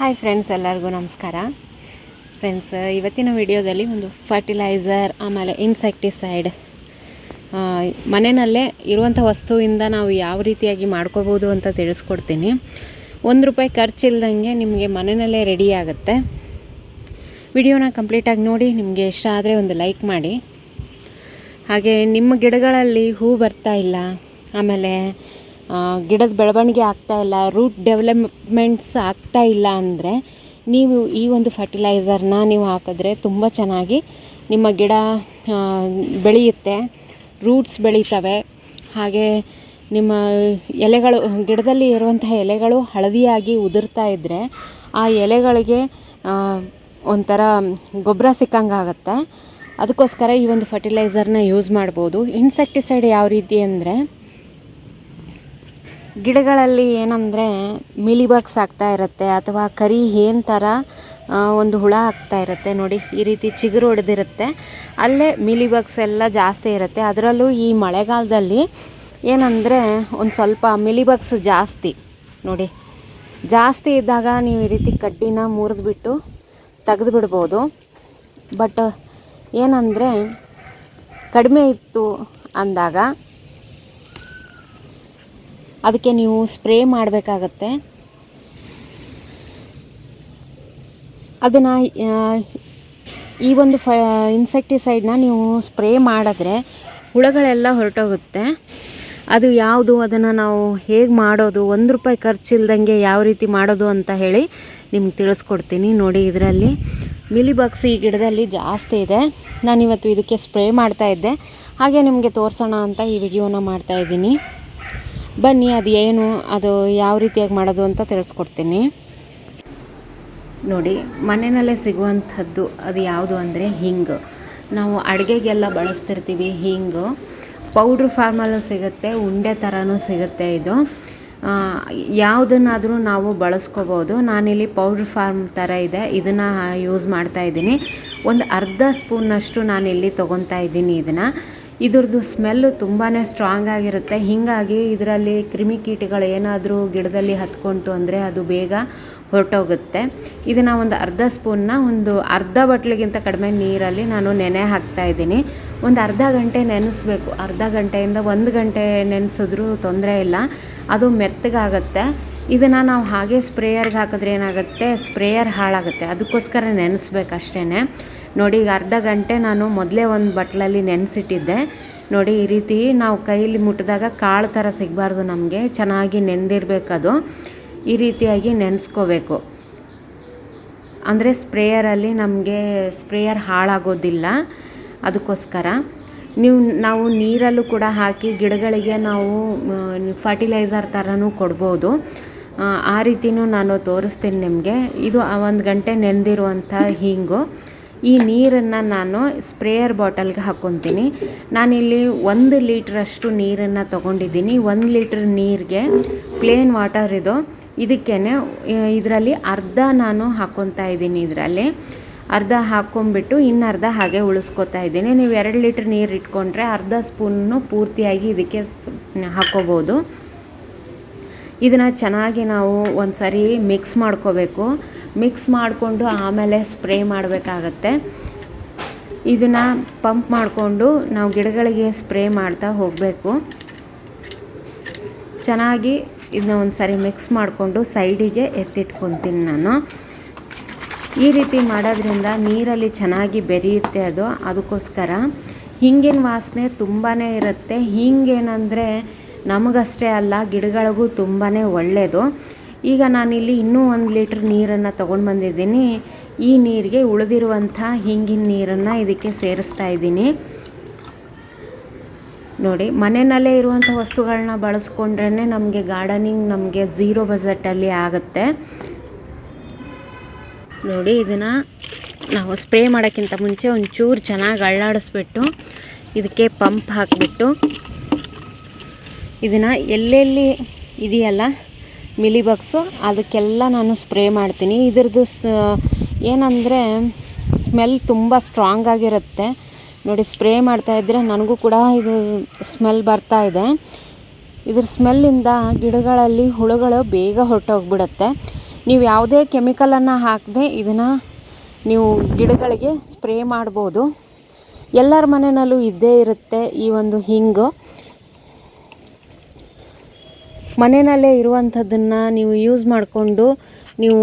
Hi friends, ಎಲ್ಲರಿಗೂ ನಮಸ್ಕಾರ. Friends, ಇವತ್ತಿನ ವಿಡಿಯೋದಲ್ಲಿ ಒಂದು ಫರ್ಟಿಲೈಸರ್ ಆಮೇಲೆ ಇನ್ಸೆಕ್ಟಿಸೈಡ್ ಮನೆಯಲ್ಲೇ ಇರುವಂಥ ವಸ್ತುವಿಂದ ನಾವು ಯಾವ ರೀತಿಯಾಗಿ ಮಾಡ್ಕೋಬೋದು ಅಂತ ತಿಳಿಸ್ಕೊಡ್ತೀನಿ. ₹1 ಖರ್ಚಿಲ್ದಂಗೆ ನಿಮಗೆ ಮನೆಯಲ್ಲೇ ರೆಡಿ ಆಗುತ್ತೆ. ವಿಡಿಯೋನ ಕಂಪ್ಲೀಟಾಗಿ ನೋಡಿ. ನಿಮಗೆ ಇಷ್ಟ ಆದರೆ ಒಂದು ಲೈಕ್ ಮಾಡಿ. ಹಾಗೆ ನಿಮ್ಮ ಗಿಡಗಳಲ್ಲಿ ಹೂ ಬರ್ತಾ ಇಲ್ಲ, ಆಮೇಲೆ ಗಿಡದ ಬೆಳವಣಿಗೆ ಆಗ್ತಾಯಿಲ್ಲ, ರೂಟ್ ಡೆವಲಪ್ಮೆಂಟ್ಸ್ ಆಗ್ತಾ ಇಲ್ಲ ಅಂದರೆ ನೀವು ಈ ಒಂದು ಫರ್ಟಿಲೈಸರ್ನ ನೀವು ಹಾಕಿದ್ರೆ ತುಂಬ ಚೆನ್ನಾಗಿ ನಿಮ್ಮ ಗಿಡ ಬೆಳೆಯುತ್ತೆ, ರೂಟ್ಸ್ ಬೆಳೀತವೆ. ಹಾಗೆ ನಿಮ್ಮ ಎಲೆಗಳು, ಗಿಡದಲ್ಲಿ ಇರುವಂತಹ ಎಲೆಗಳು ಹಳದಿಯಾಗಿ ಉದುರ್ತಾ ಇದ್ದರೆ ಆ ಎಲೆಗಳಿಗೆ ಒಂಥರ ಗೊಬ್ಬರ ಸಿಕ್ಕಂಗಾಗತ್ತೆ. ಅದಕ್ಕೋಸ್ಕರ ಈ ಒಂದು ಫರ್ಟಿಲೈಸರ್ನ ಯೂಸ್ ಮಾಡ್ಬೋದು. ಇನ್ಸೆಕ್ಟಿಸೈಡ್ ಯಾವ ರೀತಿ ಅಂದರೆ, ಗಿಡಗಳಲ್ಲಿ ಏನಂದರೆ ಮಿಲಿಬಗ್ಸ್ ಆಗ್ತಾ ಇರುತ್ತೆ, ಅಥವಾ ಕರಿ ಏನ್ ಥರ ಒಂದು ಹುಳ ಆಗ್ತಾ ಇರುತ್ತೆ ನೋಡಿ, ಈ ರೀತಿ ಚಿಗುರು ಹೊಡೆದಿರುತ್ತೆ, ಅಲ್ಲೇ ಮಿಲಿಬಗ್ಸ್ ಎಲ್ಲ ಜಾಸ್ತಿ ಇರುತ್ತೆ. ಅದರಲ್ಲೂ ಈ ಮಳೆಗಾಲದಲ್ಲಿ ಏನಂದರೆ ಒಂದು ಸ್ವಲ್ಪ ಮಿಲಿಬಗ್ಸ್ ಜಾಸ್ತಿ ನೋಡಿ. ಜಾಸ್ತಿ ಇದ್ದಾಗ ನೀವು ಈ ರೀತಿ ಕಡ್ಡಿನ ಮುರಿದ್ಬಿಟ್ಟು ತೆಗೆದು ಬಿಡ್ಬೋದು. ಬಟ್ ಏನಂದರೆ ಕಡಿಮೆ ಇತ್ತು ಅಂದಾಗ ಅದಕ್ಕೆ ನೀವು ಸ್ಪ್ರೇ ಮಾಡಬೇಕಾಗತ್ತೆ. ಅದನ್ನು ಈ ಒಂದು ಇನ್ಸೆಕ್ಟಿಸೈಡ್ನ ನೀವು ಸ್ಪ್ರೇ ಮಾಡಿದ್ರೆ ಹುಳಗಳೆಲ್ಲ ಹೊರಟೋಗುತ್ತೆ. ಅದು ಯಾವುದು, ಅದನ್ನು ನಾವು ಹೇಗೆ ಮಾಡೋದು, ₹1 ಖರ್ಚಿಲ್ದಂಗೆ ಯಾವ ರೀತಿ ಮಾಡೋದು ಅಂತ ಹೇಳಿ ನಿಮ್ಗೆ ತಿಳಿಸ್ಕೊಡ್ತೀನಿ. ನೋಡಿ, ಇದರಲ್ಲಿ ಮಿಲಿಬಗ್ಸ್ ಈ ಗಿಡದಲ್ಲಿ ಜಾಸ್ತಿ ಇದೆ. ನಾನಿವತ್ತು ಇದಕ್ಕೆ ಸ್ಪ್ರೇ ಮಾಡ್ತಾಯಿದ್ದೆ, ಹಾಗೆ ನಿಮಗೆ ತೋರಿಸೋಣ ಅಂತ ಈ ವಿಡಿಯೋನ ಮಾಡ್ತಾಯಿದ್ದೀನಿ. ಬನ್ನಿ, ಅದು ಏನು, ಅದು ಯಾವ ರೀತಿಯಾಗಿ ಮಾಡೋದು ಅಂತ ತಿಳಿಸ್ಕೊಡ್ತೀನಿ. ನೋಡಿ, ಮನೆಯಲ್ಲೇ ಸಿಗುವಂಥದ್ದು ಅದು ಯಾವುದು ಅಂದರೆ ಹಿಂಗು. ನಾವು ಅಡುಗೆಗೆಲ್ಲ ಬಳಸ್ತಿರ್ತೀವಿ. ಹಿಂಗು ಪೌಡ್ರ್ ಫಾರ್ಮಲ್ಲೂ ಸಿಗುತ್ತೆ, ಉಂಡೆ ಥರನೂ ಸಿಗುತ್ತೆ. ಇದು ಯಾವುದನ್ನಾದರೂ ನಾವು ಬಳಸ್ಕೋಬೋದು. ನಾನಿಲ್ಲಿ ಪೌಡ್ರ್ ಫಾರ್ಮ್ ಥರ ಇದೆ, ಇದನ್ನು ಯೂಸ್ ಮಾಡ್ತಾಯಿದ್ದೀನಿ. ಒಂದು ಅರ್ಧ ಸ್ಪೂನ್ನಷ್ಟು ನಾನಿಲ್ಲಿ ತೊಗೊತಾ ಇದ್ದೀನಿ. ಇದ್ರದ್ದು ಸ್ಮೆಲ್ಲು ತುಂಬಾ ಸ್ಟ್ರಾಂಗ್ ಆಗಿರುತ್ತೆ. ಹೀಗಾಗಿ ಇದರಲ್ಲಿ ಕ್ರಿಮಿಕೀಟಗಳು ಏನಾದರೂ ಗಿಡದಲ್ಲಿ ಹತ್ಕೊಂತು ಅಂದರೆ ಅದು ಬೇಗ ಹೊರಟೋಗುತ್ತೆ. ಇದನ್ನು ಒಂದು ಅರ್ಧ ಸ್ಪೂನ್ನ ಒಂದು ಅರ್ಧ ಬಟ್ಲಿಗಿಂತ ಕಡಿಮೆ ನೀರಲ್ಲಿ ನಾನು ನೆನೆ ಹಾಕ್ತಾಯಿದ್ದೀನಿ. ಒಂದು ಅರ್ಧ ಗಂಟೆ ನೆನೆಸ್ಬೇಕು. ಅರ್ಧ ಗಂಟೆಯಿಂದ 1 ಗಂಟೆ ನೆನೆಸಿದ್ರೂ ತೊಂದರೆ ಇಲ್ಲ, ಅದು ಮೆತ್ತಗಾಗುತ್ತೆ. ಇದನ್ನು ನಾವು ಹಾಗೆ ಸ್ಪ್ರೇಯರ್ಗೆ ಹಾಕಿದ್ರೆ ಏನಾಗುತ್ತೆ, ಸ್ಪ್ರೇಯರ್ ಹಾಳಾಗುತ್ತೆ. ಅದಕ್ಕೋಸ್ಕರ ನೆನೆಸ್ಬೇಕು ಅಷ್ಟೇ. ನೋಡಿ, ಈಗ ಅರ್ಧ ಗಂಟೆ ನಾನು ಮೊದಲೇ ಒಂದು ಬಟ್ಲಲ್ಲಿ ನೆನೆಸಿಟ್ಟಿದ್ದೆ. ನೋಡಿ, ಈ ರೀತಿ ನಾವು ಕೈಯಲ್ಲಿ ಮುಟ್ಟಿದಾಗ ಕಾಳು ಥರ ಸಿಗಬಾರ್ದು, ನಮಗೆ ಚೆನ್ನಾಗಿ ನೆಂದಿರಬೇಕದು. ಈ ರೀತಿಯಾಗಿ ನೆನೆಸ್ಕೋಬೇಕು. ಅಂದರೆ ಸ್ಪ್ರೇಯರಲ್ಲಿ ನಮಗೆ ಸ್ಪ್ರೇಯರ್ ಹಾಳಾಗೋದಿಲ್ಲ. ಅದಕ್ಕೋಸ್ಕರ ನಾವು ನೀರಲ್ಲೂ ಕೂಡ ಹಾಕಿ ಗಿಡಗಳಿಗೆ ನಾವು ಫರ್ಟಿಲೈಸರ್ ಥರನೂ ಕೊಡ್ಬೋದು. ಆ ರೀತಿಯೂ ನಾನು ತೋರಿಸ್ತೀನಿ ನಿಮಗೆ. ಇದು 1 ಗಂಟೆ ನೆಂದಿರುವಂಥ ಹಿಂಗು. ಈ ನೀರನ್ನು ನಾನು ಸ್ಪ್ರೇಯರ್ ಬಾಟಲ್ಗೆ ಹಾಕ್ಕೊತೀನಿ. ನಾನಿಲ್ಲಿ 1 ಲೀಟ್ರಷ್ಟು ನೀರನ್ನು ತೊಗೊಂಡಿದ್ದೀನಿ. 1 ಲೀಟ್ರ್ ನೀರಿಗೆ ಪ್ಲೇನ್ ವಾಟರ್ ಇದು, ಇದಕ್ಕೇ ಇದರಲ್ಲಿ ಅರ್ಧ ನಾನು ಹಾಕ್ಕೊತಾ ಇದ್ದೀನಿ. ಇದರಲ್ಲಿ ಅರ್ಧ ಹಾಕ್ಕೊಂಬಿಟ್ಟು ಇನ್ನರ್ಧ ಹಾಗೆ ಉಳಿಸ್ಕೊತಾ ಇದ್ದೀನಿ. ನೀವು 2 ಲೀಟ್ರ್ ನೀರು ಇಟ್ಕೊಂಡ್ರೆ ಅರ್ಧ ಸ್ಪೂನು ಪೂರ್ತಿಯಾಗಿ ಇದಕ್ಕೆ ಹಾಕ್ಕೋಬೋದು. ಇದನ್ನು ಚೆನ್ನಾಗಿ ನಾವು ಒಂದು ಸರಿ ಮಿಕ್ಸ್ ಮಾಡ್ಕೋಬೇಕು. ಮಿಕ್ಸ್ ಮಾಡಿಕೊಂಡು ಆಮೇಲೆ ಸ್ಪ್ರೇ ಮಾಡಬೇಕಾಗತ್ತೆ. ಇದನ್ನು ಪಂಪ್ ಮಾಡಿಕೊಂಡು ನಾವು ಗಿಡಗಳಿಗೆ ಸ್ಪ್ರೇ ಮಾಡ್ತಾ ಹೋಗಬೇಕು. ಚೆನ್ನಾಗಿ ಇದನ್ನ ಒಂದು ಸರಿ ಮಿಕ್ಸ್ ಮಾಡಿಕೊಂಡು ಸೈಡಿಗೆ ಎತ್ತಿಟ್ಕೊತೀನಿ ನಾನು. ಈ ರೀತಿ ಮಾಡೋದ್ರಿಂದ ನೀರಲ್ಲಿ ಚೆನ್ನಾಗಿ ಬೆರೆಯುತ್ತೆ ಅದು. ಅದಕ್ಕೋಸ್ಕರ ಹಿಂಗಿನ ವಾಸನೆ ತುಂಬಾ ಇರುತ್ತೆ. ಹಿಂಗೇನಂದರೆ ನಮಗಷ್ಟೇ ಅಲ್ಲ, ಗಿಡಗಳಿಗೂ ತುಂಬಾ ಒಳ್ಳೆಯದು. ಈಗ ನಾನಿಲ್ಲಿ ಇನ್ನೂ 1 ಲೀಟ್ರ್ ನೀರನ್ನು ತೊಗೊಂಡು ಬಂದಿದ್ದೀನಿ. ಈ ನೀರಿಗೆ ಉಳಿದಿರುವಂಥ ಹಿಂಗಿನ ನೀರನ್ನು ಇದಕ್ಕೆ ಸೇರಿಸ್ತಾ ಇದ್ದೀನಿ. ನೋಡಿ, ಮನೆಯಲ್ಲೇ ಇರುವಂಥ ವಸ್ತುಗಳನ್ನ ಬಳಸ್ಕೊಂಡ್ರೇ ನಮಗೆ ಗಾರ್ಡನಿಂಗ್ ನಮಗೆ 0 ಬಜೆಟಲ್ಲಿ ಆಗುತ್ತೆ. ನೋಡಿ, ಇದನ್ನು ನಾವು ಸ್ಪ್ರೇ ಮಾಡೋಕ್ಕಿಂತ ಮುಂಚೆ ಒಂಚೂರು ಚೆನ್ನಾಗಿ ಅಳ್ಳಾಡಿಸ್ಬಿಟ್ಟು ಇದಕ್ಕೆ ಪಂಪ್ ಹಾಕಿಬಿಟ್ಟು ಇದನ್ನು ಎಲ್ಲೆಲ್ಲಿ ಇದೆಯಲ್ಲ ಮಿಲಿಬಗ್ಸು ಅದಕ್ಕೆಲ್ಲ ನಾನು ಸ್ಪ್ರೇ ಮಾಡ್ತೀನಿ. ಇದ್ರದ್ದು ಏನಂದರೆ ಸ್ಮೆಲ್ ತುಂಬ ಸ್ಟ್ರಾಂಗ್ ಆಗಿರುತ್ತೆ. ನೋಡಿ, ಸ್ಪ್ರೇ ಮಾಡ್ತಾಯಿದ್ರೆ ನನಗೂ ಕೂಡ ಇದು ಸ್ಮೆಲ್ ಬರ್ತಾ ಇದೆ. ಇದ್ರ ಸ್ಮೆಲ್ಲಿಂದ ಗಿಡಗಳಲ್ಲಿ ಹುಳುಗಳು ಬೇಗ ಹೊರಟೋಗ್ಬಿಡುತ್ತೆ. ನೀವು ಯಾವುದೇ ಕೆಮಿಕಲನ್ನು ಹಾಕದೆ ಇದನ್ನು ನೀವು ಗಿಡಗಳಿಗೆ ಸ್ಪ್ರೇ ಮಾಡ್ಬೋದು. ಎಲ್ಲರ ಮನೆಯಲ್ಲೂ ಇದ್ದೇ ಇರುತ್ತೆ ಈ ಒಂದು ಹಿಂಗು. ಮನೆಯಲ್ಲೇ ಇರುವಂಥದ್ದನ್ನು ನೀವು ಯೂಸ್ ಮಾಡಿಕೊಂಡು ನೀವು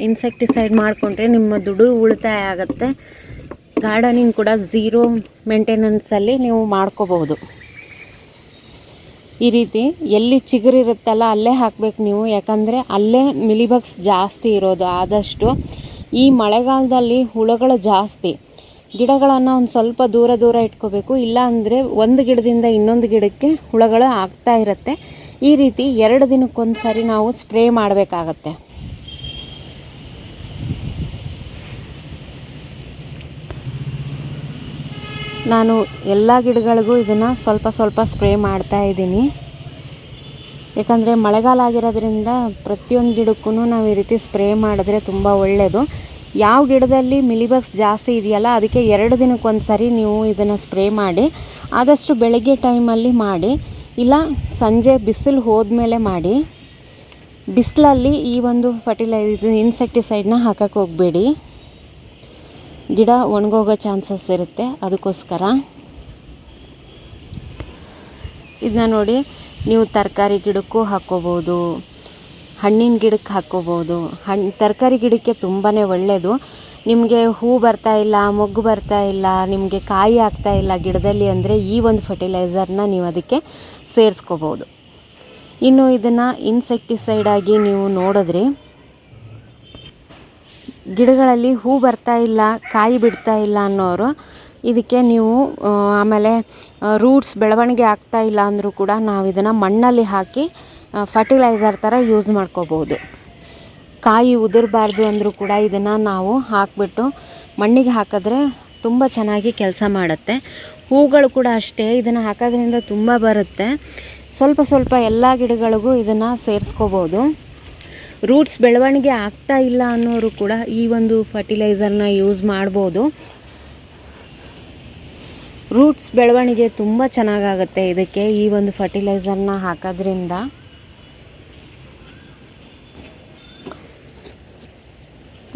ಇನ್ಸೆಕ್ಟಿಸೈಡ್ ಮಾಡಿಕೊಂಡ್ರೆ ನಿಮ್ಮ ದುಡ್ಡು ಉಳಿತಾಯ ಆಗುತ್ತೆ. ಗಾರ್ಡನಿಂಗ್ ಕೂಡ ಝೀರೋ ಮೇಂಟೆನೆನ್ಸಲ್ಲಿ ನೀವು ಮಾಡ್ಕೋಬಹುದು. ಈ ರೀತಿ ಎಲ್ಲಿ ಚಿಗುರಿರುತ್ತಲ್ಲ ಅಲ್ಲೇ ಹಾಕಬೇಕು ನೀವು, ಯಾಕಂದರೆ ಅಲ್ಲೇ ಮಿಲಿಬಗ್ಸ್ ಜಾಸ್ತಿ ಇರೋದು. ಆದಷ್ಟು ಈ ಮಳೆಗಾಲದಲ್ಲಿ ಹುಳುಗಳು ಜಾಸ್ತಿ. ಗಿಡಗಳನ್ನು ಒಂದು ಸ್ವಲ್ಪ ದೂರ ಇಟ್ಕೋಬೇಕು, ಇಲ್ಲ ಅಂದರೆ ಒಂದು ಗಿಡದಿಂದ ಇನ್ನೊಂದು ಗಿಡಕ್ಕೆ ಹುಳುಗಳು ಆಗ್ತಾ ಇರುತ್ತೆ. ಈ ರೀತಿ 2 ದಿನಕ್ಕೊಂದು ಸಾರಿ ನಾವು ಸ್ಪ್ರೇ ಮಾಡಬೇಕಾಗತ್ತೆ. ನಾನು ಎಲ್ಲ ಗಿಡಗಳಿಗೂ ಇದನ್ನು ಸ್ವಲ್ಪ ಸ್ಪ್ರೇ ಮಾಡ್ತಾ ಇದ್ದೀನಿ. ಯಾಕಂದರೆ ಮಳೆಗಾಲ ಆಗಿರೋದ್ರಿಂದ ಪ್ರತಿಯೊಂದು ಗಿಡಕ್ಕೂ ನಾವು ಈ ರೀತಿ ಸ್ಪ್ರೇ ಮಾಡಿದ್ರೆ ತುಂಬ ಒಳ್ಳೆಯದು. ಯಾವ ಗಿಡದಲ್ಲಿ ಮಿಲಿಬಗ್ಸ್ ಜಾಸ್ತಿ ಇದೆಯಲ್ಲ ಅದಕ್ಕೆ 2 ದಿನಕ್ಕೊಂದು ಸಾರಿ ನೀವು ಇದನ್ನು ಸ್ಪ್ರೇ ಮಾಡಿ. ಆದಷ್ಟು ಬೆಳಗ್ಗೆ ಟೈಮಲ್ಲಿ ಮಾಡಿ, ಇಲ್ಲ ಸಂಜೆ ಬಿಸಿಲು ಹೋದ್ಮೇಲೆ ಮಾಡಿ. ಬಿಸಿಲಲ್ಲಿ ಈ ಒಂದು ಇನ್ಸೆಕ್ಟಿಸೈಡ್ನ ಹಾಕಕ್ಕೆ ಹೋಗಬೇಡಿ, ಗಿಡ ಒಣಗೋಗೋ ಚಾನ್ಸಸ್ ಇರುತ್ತೆ. ಅದಕ್ಕೋಸ್ಕರ ಇದನ್ನ ನೋಡಿ, ನೀವು ತರಕಾರಿ ಗಿಡಕ್ಕೂ ಹಾಕ್ಕೋಬೋದು, ಹಣ್ಣಿನ ಗಿಡಕ್ಕೆ ಹಾಕ್ಕೋಬೋದು. ತರಕಾರಿ ಗಿಡಕ್ಕೆ ತುಂಬಾ ಒಳ್ಳೆಯದು. ನಿಮಗೆ ಹೂ ಬರ್ತಾ ಇಲ್ಲ, ಮೊಗ್ಗು ಬರ್ತಾ ಇಲ್ಲ, ನಿಮಗೆ ಕಾಯಿ ಆಗ್ತಾ ಇಲ್ಲ ಗಿಡದಲ್ಲಿ ಅಂದರೆ ಈ ಒಂದು ಫರ್ಟಿಲೈಸರ್ನ ನೀವು ಅದಕ್ಕೆ ಸೇರಿಸ್ಕೋಬೋದು. ಇನ್ನು ಇದನ್ನು ಇನ್ಸೆಕ್ಟಿಸೈಡ್ ಆಗಿ ನೀವು ನೋಡಿದ್ರಿ, ಗಿಡಗಳಲ್ಲಿ ಹೂ ಬರ್ತಾ ಇಲ್ಲ, ಕಾಯಿ ಬಿಡ್ತಾ ಇಲ್ಲ ಅನ್ನೋರು ಇದಕ್ಕೆ ನೀವು ಆಮೇಲೆ ರೂಟ್ಸ್ ಬೆಳವಣಿಗೆ ಆಗ್ತಾ ಇಲ್ಲ ಅಂದರೂ ಕೂಡ ನಾವು ಇದನ್ನು ಮಣ್ಣಲ್ಲಿ ಹಾಕಿ ಫರ್ಟಿಲೈಸರ್ ಥರ ಯೂಸ್ ಮಾಡ್ಕೋಬೋದು. ಕಾಯಿ ಉದುರಬಾರ್ದು ಅಂದರೂ ಕೂಡ ಇದನ್ನು ನಾವು ಹಾಕಿಬಿಟ್ಟು ಮಣ್ಣಿಗೆ ಹಾಕಿದ್ರೆ ತುಂಬ ಚೆನ್ನಾಗಿ ಕೆಲಸ ಮಾಡುತ್ತೆ. ಹೂಗಳು ಕೂಡ ಅಷ್ಟೇ, ಇದನ್ನು ಹಾಕೋದ್ರಿಂದ ತುಂಬ ಬರುತ್ತೆ. ಸ್ವಲ್ಪ ಎಲ್ಲ ಗಿಡಗಳಿಗೂ ಇದನ್ನು ಸೇರಿಸ್ಕೋಬೋದು. ರೂಟ್ಸ್ ಬೆಳವಣಿಗೆ ಆಗ್ತಾ ಇಲ್ಲ ಅನ್ನೋರು ಕೂಡ ಈ ಒಂದು ಫರ್ಟಿಲೈಸರ್ನ ಯೂಸ್ ಮಾಡ್ಬೋದು. ರೂಟ್ಸ್ ಬೆಳವಣಿಗೆ ತುಂಬ ಚೆನ್ನಾಗಾಗುತ್ತೆ ಇದಕ್ಕೆ ಈ ಒಂದು ಫರ್ಟಿಲೈಸರ್ನ ಹಾಕೋದ್ರಿಂದ.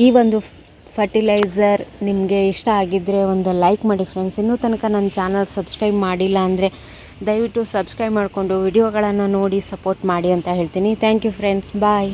ಈ ಒಂದು ಫರ್ಟಿಲೈಸರ್ ನಿಮಗೆ ಇಷ್ಟ ಆಗಿದ್ದರೆ ಒಂದು ಲೈಕ್ ಮಾಡಿ ಫ್ರೆಂಡ್ಸ್. ಇನ್ನೂ ತನಕ ನನ್ನ ಚಾನಲ್ ಸಬ್ಸ್ಕ್ರೈಬ್ ಮಾಡಿಲ್ಲ ಅಂದರೆ ದಯವಿಟ್ಟು ಸಬ್ಸ್ಕ್ರೈಬ್ ಮಾಡಿಕೊಂಡು ವಿಡಿಯೋಗಳನ್ನು ನೋಡಿ ಸಪೋರ್ಟ್ ಮಾಡಿ ಅಂತ ಹೇಳ್ತೀನಿ. Thank you friends, bye.